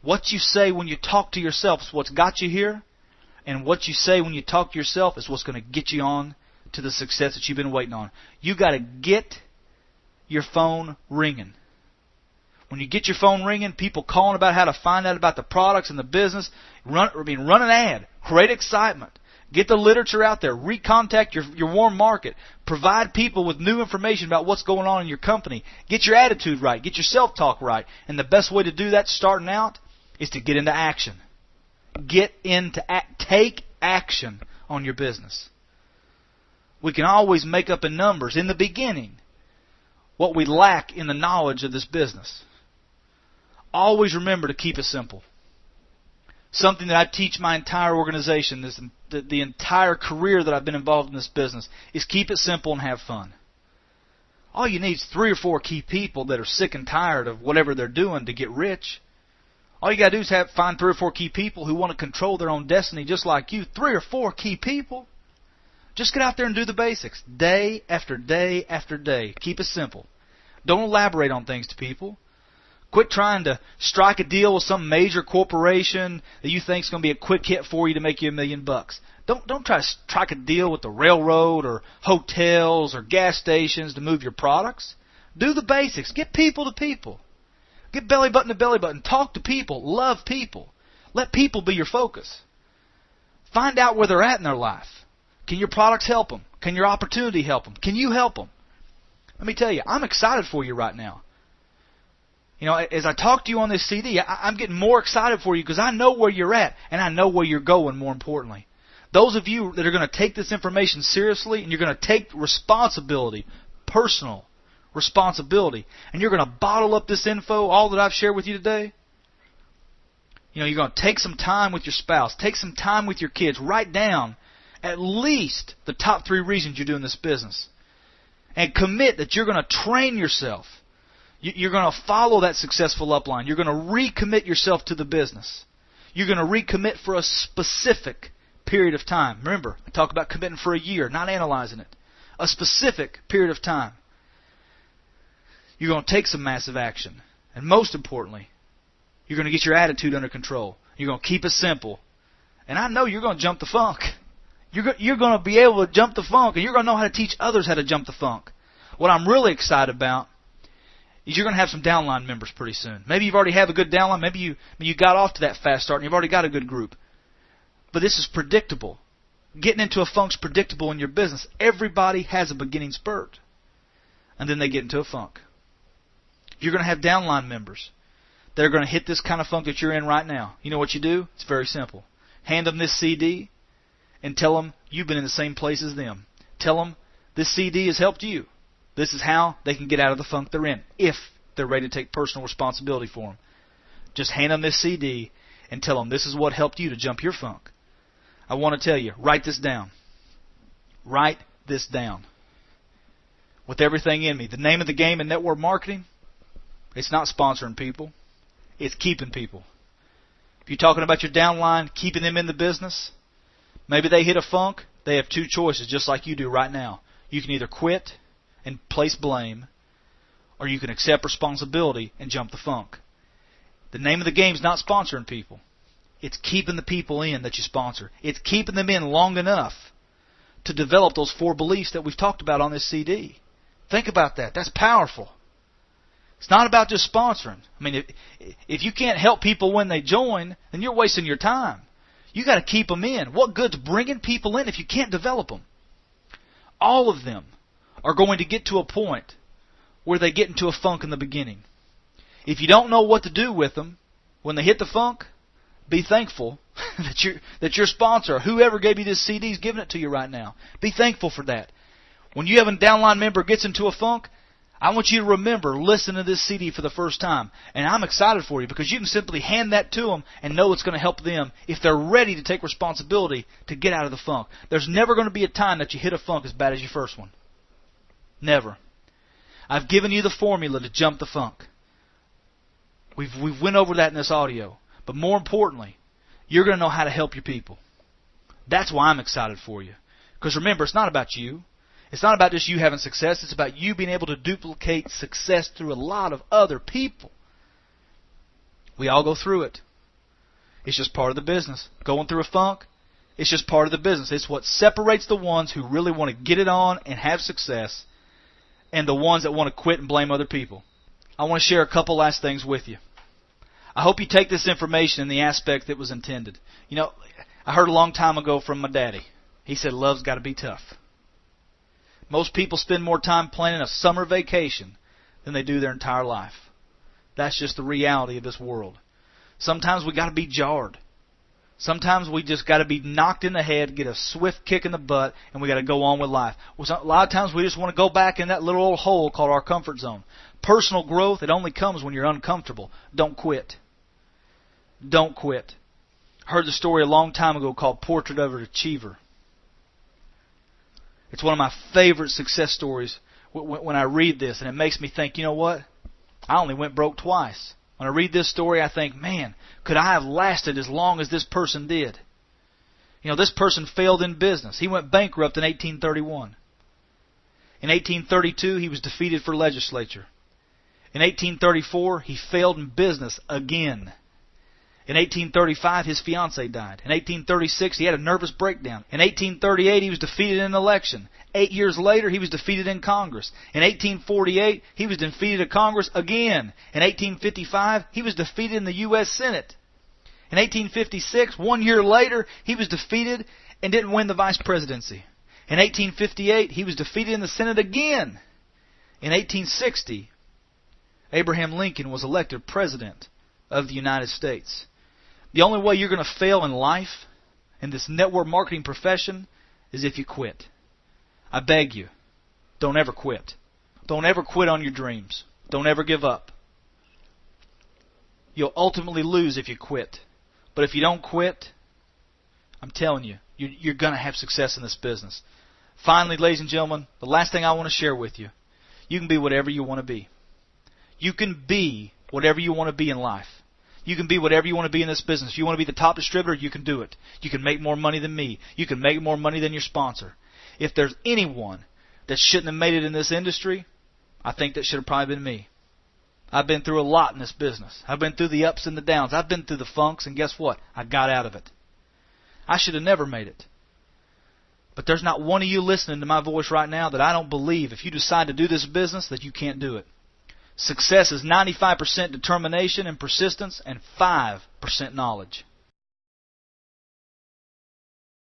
What you say when you talk to yourself is what's got you here, and what you say when you talk to yourself is what's going to get you on to the success that you've been waiting on. You got to get your phone ringing. When you get your phone ringing, people calling about how to find out about the products and the business, run an ad, create excitement. Get the literature out there. Recontact your warm market. Provide people with new information about what's going on in your company. Get your attitude right. Get your self-talk right. And the best way to do that starting out is to get into action. Take action on your business. We can always make up in numbers in the beginning what we lack in the knowledge of this business. Always remember to keep it simple. Something that I teach my entire organization, the entire career that I've been involved in this business, is keep it simple and have fun. All you need is 3 or 4 key people that are sick and tired of whatever they're doing to get rich. All you got to do is find 3 or 4 key people who want to control their own destiny just like you. 3 or 4 key people. Just get out there and do the basics. Day after day after day. Keep it simple. Don't elaborate on things to people. Quit trying to strike a deal with some major corporation that you think is going to be a quick hit for you to make you $1 million. Don't try to strike a deal with the railroad or hotels or gas stations to move your products. Do the basics. Get people to people. Get belly button to belly button. Talk to people. Love people. Let people be your focus. Find out where they're at in their life. Can your products help them? Can your opportunity help them? Can you help them? Let me tell you, I'm excited for you right now. You know, as I talk to you on this CD, I'm getting more excited for you because I know where you're at and I know where you're going, more importantly. Those of you that are going to take this information seriously and you're going to take responsibility, personal responsibility, and you're going to bottle up this info, all that I've shared with you today, you know, you're going to take some time with your spouse, take some time with your kids, write down at least the top 3 reasons you're doing this business, and commit that you're going to train yourself. You're going to follow that successful upline. You're going to recommit yourself to the business. You're going to recommit for a specific period of time. Remember, I talk about committing for a year, not analyzing it. A specific period of time. You're going to take some massive action. And most importantly, you're going to get your attitude under control. You're going to keep it simple. And I know you're going to jump the funk. You're going to be able to jump the funk, and you're going to know how to teach others how to jump the funk. What I'm really excited about is you're going to have some downline members pretty soon. Maybe you've already have a good downline. Maybe you got off to that fast start and you've already got a good group. But this is predictable. Getting into a funk's predictable in your business. Everybody has a beginning spurt. And then they get into a funk. You're going to have downline members that are going to hit this kind of funk that you're in right now. You know what you do? It's very simple. Hand them this CD and tell them you've been in the same place as them. Tell them this CD has helped you. This is how they can get out of the funk they're in, if they're ready to take personal responsibility for them. Just hand them this CD and tell them this is what helped you to jump your funk. I want to tell you, write this down. Write this down. With everything in me. The name of the game in network marketing, it's not sponsoring people. It's keeping people. If you're talking about your downline, keeping them in the business, maybe they hit a funk, they have 2 choices, just like you do right now. You can either quit and place blame, or you can accept responsibility and jump the funk. The name of the game is not sponsoring people. It's keeping the people in that you sponsor. It's keeping them in long enough to develop those 4 beliefs that we've talked about on this CD. Think about that. That's powerful. It's not about just sponsoring. I mean, if you can't help people when they join, then you're wasting your time. You got to keep them in. What good's bringing people in if you can't develop them? All of them are going to get to a point where they get into a funk in the beginning. If you don't know what to do with them when they hit the funk, be thankful that your sponsor, whoever gave you this CD, is giving it to you right now. Be thankful for that. When you have a downline member gets into a funk, I want you to remember, listen to this CD for the first time. And I'm excited for you because you can simply hand that to them and know it's going to help them if they're ready to take responsibility to get out of the funk. There's never going to be a time that you hit a funk as bad as your first one. Never. I've given you the formula to jump the funk. We've went over that in this audio. But more importantly, you're going to know how to help your people. That's why I'm excited for you. Because remember, it's not about you. It's not about just you having success. It's about you being able to duplicate success through a lot of other people. We all go through it. It's just part of the business. Going through a funk, it's just part of the business. It's what separates the ones who really want to get it on and have success and the ones that want to quit and blame other people. I want to share a couple last things with you. I hope you take this information in the aspect that was intended. You know, I heard a long time ago from my daddy. He said, love's got to be tough. Most people spend more time planning a summer vacation than they do their entire life. That's just the reality of this world. Sometimes we got to be jarred. Sometimes we just got to be knocked in the head, get a swift kick in the butt, and we got to go on with life. A lot of times we just want to go back in that little old hole called our comfort zone. Personal growth, it only comes when you're uncomfortable. Don't quit. Don't quit. I heard the story a long time ago called Portrait of an Achiever. It's one of my favorite success stories when I read this, and it makes me think, you know what? I only went broke twice. When I read this story, I think, man, could I have lasted as long as this person did? You know, this person failed in business. He went bankrupt in 1831. In 1832, he was defeated for legislature. In 1834, he failed in business again. In 1835, his fiancée died. In 1836, he had a nervous breakdown. In 1838, he was defeated in an election. 8 years later, he was defeated in Congress. In 1848, he was defeated in Congress again. In 1855, he was defeated in the U.S. Senate. In 1856, 1 year later, he was defeated and didn't win the vice presidency. In 1858, he was defeated in the Senate again. In 1860, Abraham Lincoln was elected President of the United States. The only way you're going to fail in life, in this network marketing profession, is if you quit. I beg you, don't ever quit. Don't ever quit on your dreams. Don't ever give up. You'll ultimately lose if you quit. But if you don't quit, I'm telling you, you're going to have success in this business. Finally, ladies and gentlemen, the last thing I want to share with you, you can be whatever you want to be. You can be whatever you want to be in life. You can be whatever you want to be in this business. If you want to be the top distributor, you can do it. You can make more money than me. You can make more money than your sponsor. If there's anyone that shouldn't have made it in this industry, I think that should have probably been me. I've been through a lot in this business. I've been through the ups and the downs. I've been through the funks, and guess what? I got out of it. I should have never made it. But there's not one of you listening to my voice right now that I don't believe if you decide to do this business that you can't do it. Success is 95% determination and persistence and 5% knowledge.